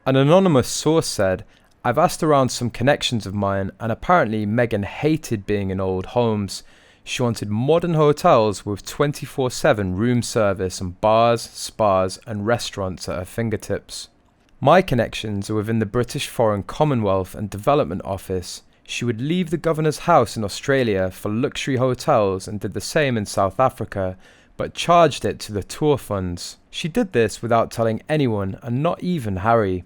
An anonymous source said, "I've asked around some connections of mine, and apparently Meghan hated being in old homes. She wanted modern hotels with 24/7 room service and bars, spas, and restaurants at her fingertips. My connections are within the British Foreign Commonwealth and Development Office. She would leave the governor's house in Australia for luxury hotels and did the same in South Africa, but charged it to the tour funds. She did this without telling anyone, and not even Harry.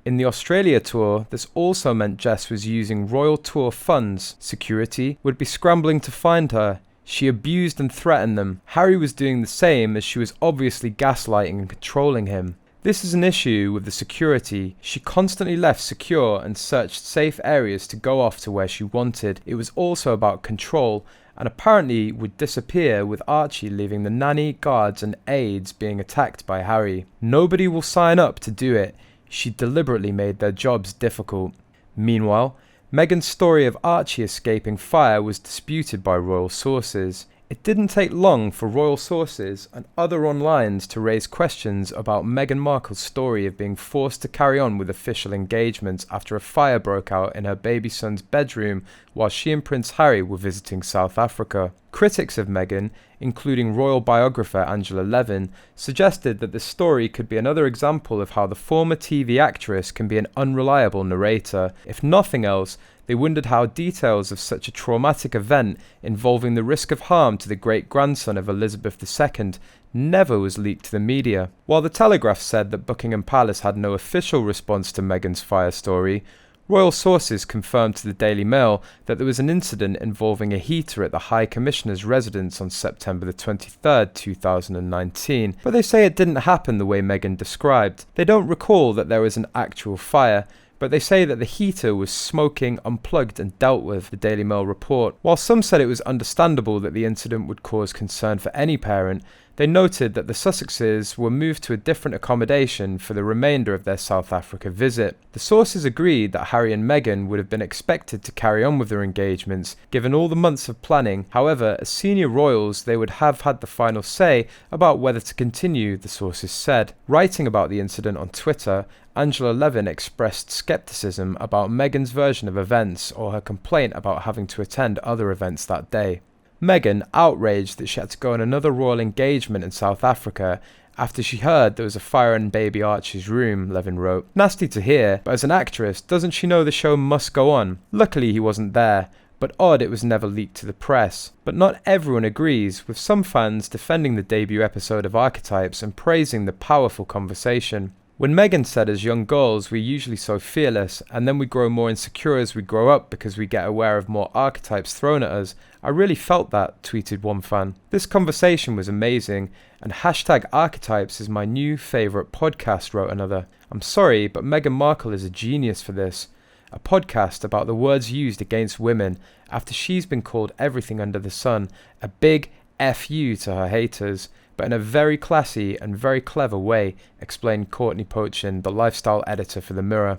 In the Australia tour, this also meant Jess was using royal tour funds. Security would be scrambling to find her. She abused and threatened them. Harry was doing the same, as she was obviously gaslighting and controlling him. This is an issue with the security. She constantly left secure and searched safe areas to go off to where she wanted. It was also about control, and apparently would disappear, with Archie leaving the nanny, guards and aides being attacked by Harry. Nobody will sign up to do it. She deliberately made their jobs difficult." Meanwhile, Meghan's story of Archie escaping fire was disputed by royal sources. It didn't take long for royal sources and other onlines to raise questions about Meghan Markle's story of being forced to carry on with official engagements after a fire broke out in her baby son's bedroom while she and Prince Harry were visiting South Africa. Critics of Meghan, including royal biographer Angela Levin, suggested that the story could be another example of how the former TV actress can be an unreliable narrator. If nothing else, they wondered how details of such a traumatic event involving the risk of harm to the great-grandson of Elizabeth II never was leaked to the media. While the Telegraph said that Buckingham Palace had no official response to Meghan's fire story, royal sources confirmed to the Daily Mail that there was an incident involving a heater at the High Commissioner's residence on September 23, 2019, but they say it didn't happen the way Meghan described. They don't recall that there was an actual fire, but they say that the heater was smoking, unplugged and dealt with, the Daily Mail report. While some said it was understandable that the incident would cause concern for any parent, they noted that the Sussexes were moved to a different accommodation for the remainder of their South Africa visit. The sources agreed that Harry and Meghan would have been expected to carry on with their engagements, given all the months of planning. However, as senior royals, they would have had the final say about whether to continue, the sources said. Writing about the incident on Twitter, Angela Levin expressed skepticism about Meghan's version of events or her complaint about having to attend other events that day. Meghan outraged that she had to go on another royal engagement in South Africa after she heard there was a fire in baby Archie's room, Levin wrote. "Nasty to hear, but as an actress, doesn't she know the show must go on? Luckily he wasn't there, but odd it was never leaked to the press." But not everyone agrees, with some fans defending the debut episode of Archetypes and praising the powerful conversation. When Meghan said, "As young girls, we're usually so fearless, and then we grow more insecure as we grow up because we get aware of more archetypes thrown at us, I really felt that," tweeted one fan. "This conversation was amazing, and #Archetypes is my new favourite podcast," wrote another. "I'm sorry, but Meghan Markle is a genius for this. A podcast about the words used against women after she's been called everything under the sun. A big F you to her haters, but in a very classy and very clever way," explained Courtney Pochin, the lifestyle editor for The Mirror.